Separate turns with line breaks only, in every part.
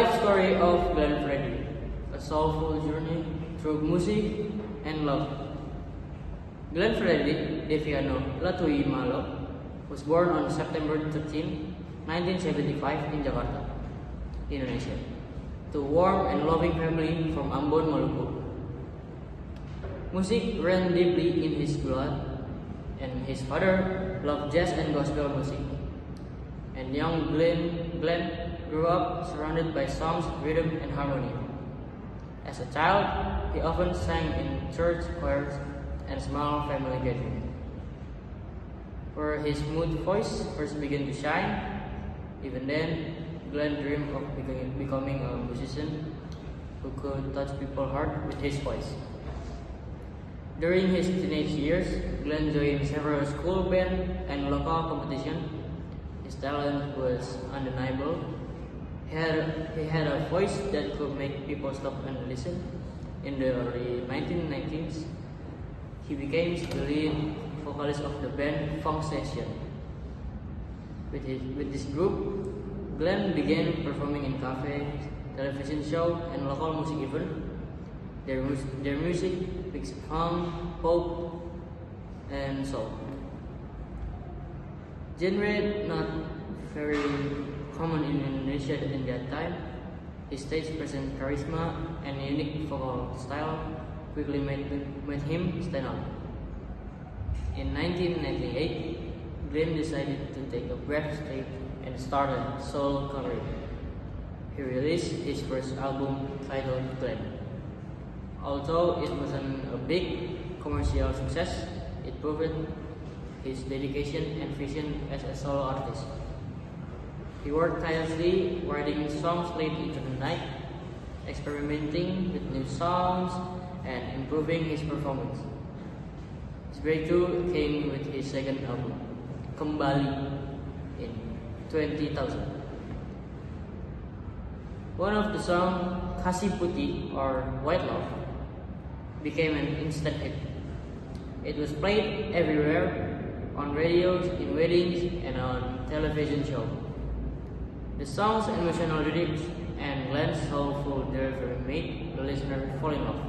life story of Glenn Fredly, a soulful journey through music and love. Glenn Fredly Deviano Latui Malo was born on September 13, 1975 in Jakarta, Indonesia, to a warm and loving family from Ambon, Maluku. Music ran deeply in his blood, and his father loved jazz and gospel music. And young Glenn grew up surrounded by songs, rhythm, and harmony. As a child, he often sang in church choirs and small family gatherings. Where his smooth voice first began to shine, even then, Glenn dreamed of becoming a musician who could touch people's heart with his voice. During his teenage years, Glenn joined several school bands and local competitions. His talent was undeniable. He had a voice that could make people stop and listen. In the early 1990s, he became the lead vocalist of the band Funk Session. With this group, Glenn began performing in cafes, television shows, and local music events. Their music mixed funk, pop, and soul. Genre not very common in Indonesia in that time, his stage presence, charisma, and unique vocal style quickly made him stand out. In 1998, Glenn decided to take a breath and start a solo career. He released his first album titled Glenn. Although it wasn't a big commercial success, it proved his dedication and vision as a solo artist. He worked tirelessly, writing songs late into the night, experimenting with new songs, and improving his performance. His breakthrough came with his second album, Kembali, in 2000. One of the songs, Kasih Putih or White Love, became an instant hit. It was played everywhere, on radios, in weddings, and on television shows. The song's emotional lyrics and Glenn's soulful delivery made the listener fall in love.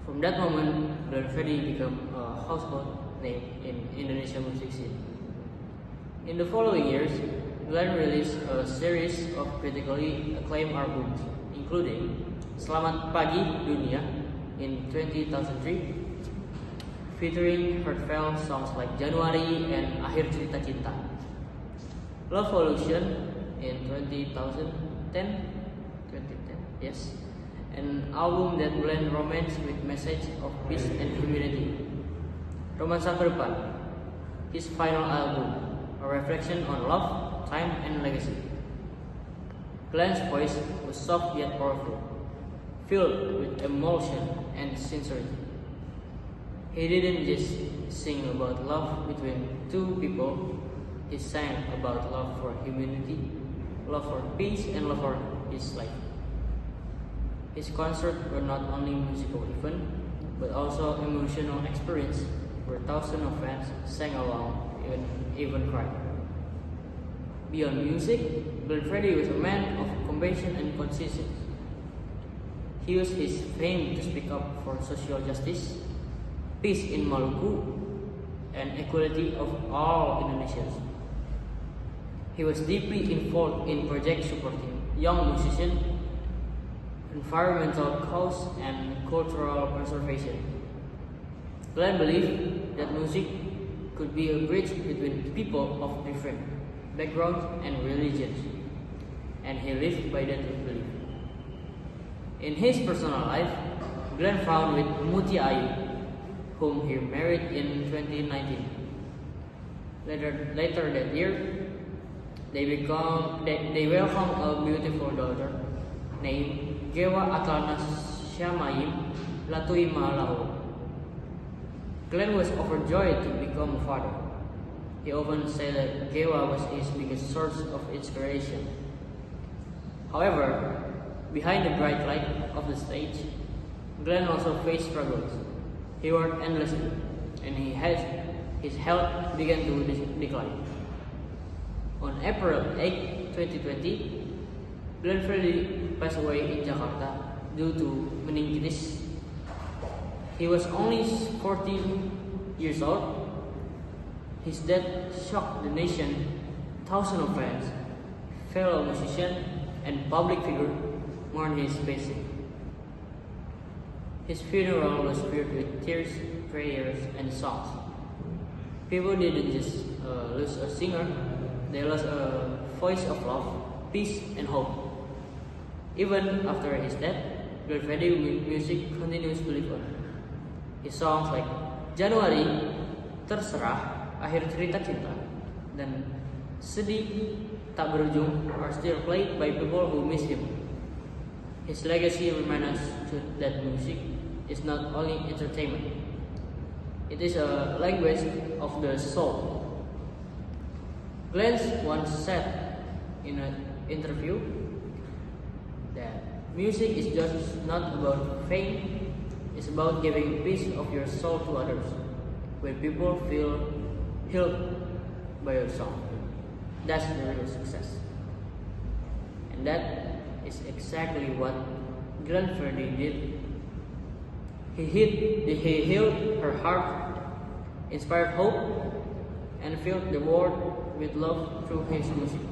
From that moment, Glenn Fredly became a household name in Indonesian music scene. In the following years, Glenn released a series of critically acclaimed albums, including Selamat Pagi Dunia in 2003, featuring heartfelt songs like Januari and Akhir Cerita Cinta. Love Evolution in 2010, yes, an album that blends romance with message of peace and humanity. Romansa ke Depan, his final album, a reflection on love, time, and legacy. Glenn's voice was soft yet powerful, filled with emotion and sincerity. He didn't just sing about love between two people, he sang about love for humanity, love for peace, and love for his life. His concerts were not only musical events, but also emotional experience where thousands of fans sang along, even cried. Beyond music, Glenn Fredly was a man of compassion and consistency. He used his fame to speak up for social justice, peace in Maluku, and equality of all Indonesians. He was deeply involved in projects supporting young musicians, environmental causes, and cultural preservation. Glenn believed that music could be a bridge between people of different backgrounds and religions, and he lived by that belief. In his personal life, Glenn found with Mutia Ayu, whom he married in 2019. Later that year, they welcomed a beautiful daughter named Gewa Atlana Syamayim Latui Malau. Glenn was overjoyed to become a father. He often said that Gewa was his biggest source of inspiration. However, behind the bright light of the stage, Glenn also faced struggles. He worked endlessly, and his health began to decline. On April 8, 2020, Glenn Fredly passed away in Jakarta due to meningitis. He was only 14 years old. His death shocked the nation. Thousands of fans, fellow musicians, and public figures mourned his passing. His funeral was filled with tears, prayers, and songs. People didn't just lose a singer, they lost a voice of love, peace, and hope. Even after his death, Glenn Fredly music continues to live on. His songs like Januari, Terserah, Akhir Cerita Cinta, dan Sedih Tak Berujung are still played by people who miss him. His legacy reminds us that music is not only entertainment, it is a language of the soul. Glenn once said in an interview that music is just not about fame, it's about giving a piece of your soul to others. When people feel healed by your song, that's the real success. And that is exactly what Glenn Fredly did. He healed her heart, inspired hope, and filled the world with love through his music.